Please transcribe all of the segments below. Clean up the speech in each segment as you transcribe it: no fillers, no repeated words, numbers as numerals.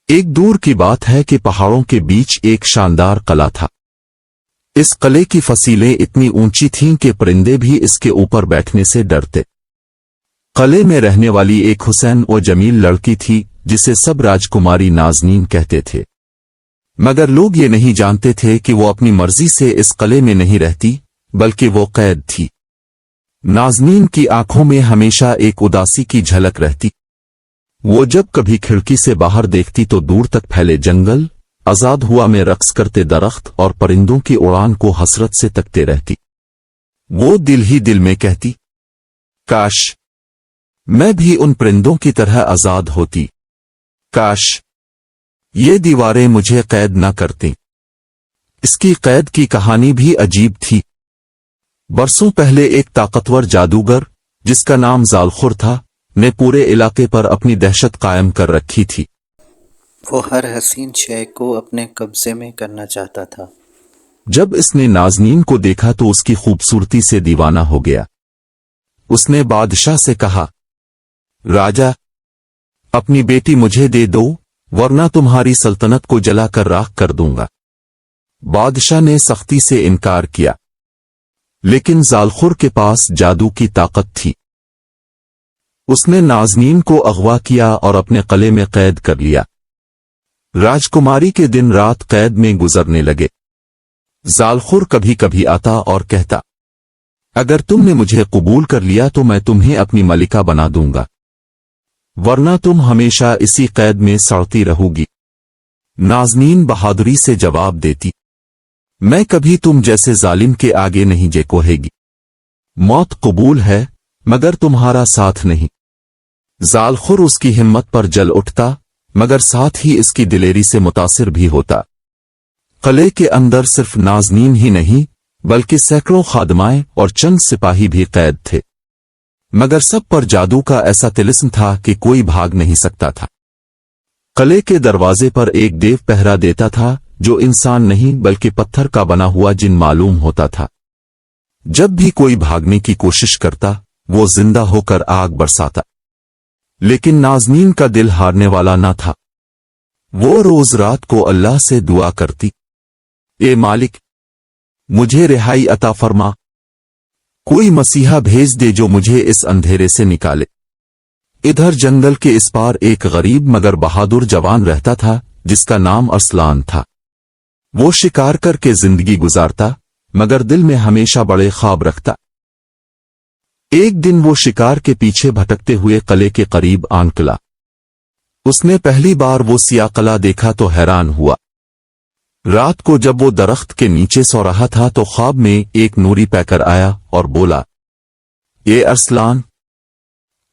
ایک دور کی بات ہے کہ پہاڑوں کے بیچ ایک شاندار قلعہ تھا۔ اس قلعے کی فصیلیں اتنی اونچی تھیں کہ پرندے بھی اس کے اوپر بیٹھنے سے ڈرتے۔ قلعے میں رہنے والی ایک حسین و جمیل لڑکی تھی جسے سب راجکماری نازنین کہتے تھے، مگر لوگ یہ نہیں جانتے تھے کہ وہ اپنی مرضی سے اس قلعے میں نہیں رہتی بلکہ وہ قید تھی۔ نازنین کی آنکھوں میں ہمیشہ ایک اداسی کی جھلک رہتی۔ وہ جب کبھی کھڑکی سے باہر دیکھتی تو دور تک پھیلے جنگل، آزاد ہوا میں رقص کرتے درخت اور پرندوں کی اڑان کو حسرت سے تکتے رہتی۔ وہ دل ہی دل میں کہتی، کاش میں بھی ان پرندوں کی طرح آزاد ہوتی، کاش یہ دیواریں مجھے قید نہ کرتیں۔ اس کی قید کی کہانی بھی عجیب تھی۔ برسوں پہلے ایک طاقتور جادوگر جس کا نام زالخور تھا نے پورے علاقے پر اپنی دہشت قائم کر رکھی تھی۔ وہ ہر حسین شے کو اپنے قبضے میں کرنا چاہتا تھا۔ جب اس نے نازنین کو دیکھا تو اس کی خوبصورتی سے دیوانہ ہو گیا۔ اس نے بادشاہ سے کہا، راجا، اپنی بیٹی مجھے دے دو ورنہ تمہاری سلطنت کو جلا کر راکھ کر دوں گا۔ بادشاہ نے سختی سے انکار کیا، لیکن زالخور کے پاس جادو کی طاقت تھی۔ اس نے نازنین کو اغوا کیا اور اپنے قلعے میں قید کر لیا۔ راجکماری کے دن رات قید میں گزرنے لگے۔ زالخور کبھی کبھی آتا اور کہتا، اگر تم نے مجھے قبول کر لیا تو میں تمہیں اپنی ملکہ بنا دوں گا، ورنہ تم ہمیشہ اسی قید میں سڑتی رہو گی۔ نازنین بہادری سے جواب دیتی، میں کبھی تم جیسے ظالم کے آگے نہیں جھکے گی۔ موت قبول ہے مگر تمہارا ساتھ نہیں۔ زالخور اس کی ہمت پر جل اٹھتا مگر ساتھ ہی اس کی دلیری سے متاثر بھی ہوتا۔ قلعے کے اندر صرف نازنین ہی نہیں بلکہ سینکڑوں خادمائیں اور چند سپاہی بھی قید تھے، مگر سب پر جادو کا ایسا طلسم تھا کہ کوئی بھاگ نہیں سکتا تھا۔ قلعے کے دروازے پر ایک دیو پہرا دیتا تھا جو انسان نہیں بلکہ پتھر کا بنا ہوا جن معلوم ہوتا تھا۔ جب بھی کوئی بھاگنے کی کوشش کرتا وہ زندہ ہو کر آگ برساتا، لیکن نازنین کا دل ہارنے والا نہ تھا۔ وہ روز رات کو اللہ سے دعا کرتی، اے مالک، مجھے رہائی عطا فرما، کوئی مسیحا بھیج دے جو مجھے اس اندھیرے سے نکالے۔ ادھر جنگل کے اس پار ایک غریب مگر بہادر جوان رہتا تھا جس کا نام ارسلان تھا۔ وہ شکار کر کے زندگی گزارتا مگر دل میں ہمیشہ بڑے خواب رکھتا۔ ایک دن وہ شکار کے پیچھے بھٹکتے ہوئے قلعے کے قریب آن نکلا۔ اس نے پہلی بار وہ سیاہ قلعہ دیکھا تو حیران ہوا۔ رات کو جب وہ درخت کے نیچے سو رہا تھا تو خواب میں ایک نوری پیکر آیا اور بولا، اے ارسلان،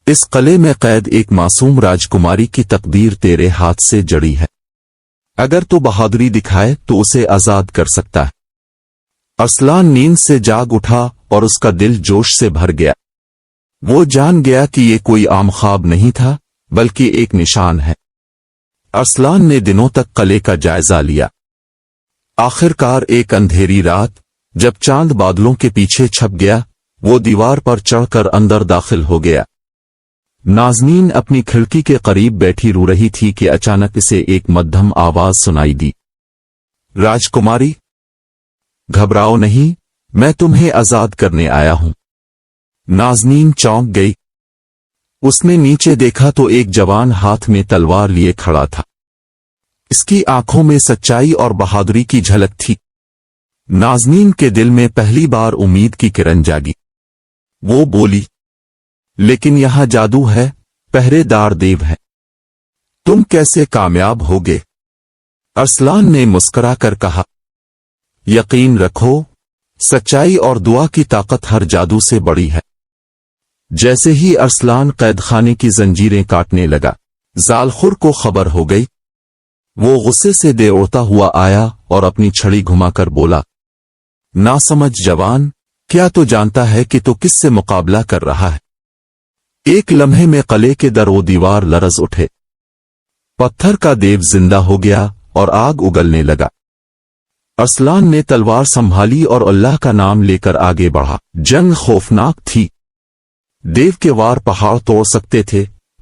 اس قلعے میں قید ایک معصوم راجکماری کی تقدیر تیرے ہاتھ سے جڑی ہے، اگر تو بہادری دکھائے تو اسے آزاد کر سکتا ہے۔ ارسلان نیند سے جاگ اٹھا اور اس کا دل جوش سے بھر گیا۔ وہ جان گیا کہ یہ کوئی عام خواب نہیں تھا بلکہ ایک نشان ہے۔ ارسلان نے دنوں تک قلعے کا جائزہ لیا۔ آخر کار ایک اندھیری رات جب چاند بادلوں کے پیچھے چھپ گیا وہ دیوار پر چڑھ کر اندر داخل ہو گیا۔ نازنین اپنی کھڑکی کے قریب بیٹھی رو رہی تھی کہ اچانک اسے ایک مدھم آواز سنائی دی، راجکماری، گھبراؤ نہیں، میں تمہیں آزاد کرنے آیا ہوں۔ نازنین چونک گئی۔ اس نے نیچے دیکھا تو ایک جوان ہاتھ میں تلوار لیے کھڑا تھا۔ اس کی آنکھوں میں سچائی اور بہادری کی جھلک تھی۔ نازنین کے دل میں پہلی بار امید کی کرن جاگی۔ وہ بولی، لیکن یہاں جادو ہے، پہرے دار دیو ہے، تم کیسے کامیاب ہوگے؟ ارسلان نے مسکرا کر کہا، یقین رکھو، سچائی اور دعا کی طاقت ہر جادو سے بڑی ہے۔ جیسے ہی ارسلان قید خانے کی زنجیریں کاٹنے لگا، زالخور کو خبر ہو گئی۔ وہ غصے سے دے اڑتا ہوا آیا اور اپنی چھڑی گھما کر بولا، ناسمجھ جوان، کیا تو جانتا ہے کہ تو کس سے مقابلہ کر رہا ہے؟ ایک لمحے میں قلعے کے در و دیوار لرز اٹھے۔ پتھر کا دیو زندہ ہو گیا اور آگ اگلنے لگا۔ ارسلان نے تلوار سنبھالی اور اللہ کا نام لے کر آگے بڑھا۔ جنگ خوفناک تھی۔ دیو کے وار پہاڑ توڑ سکتے تھے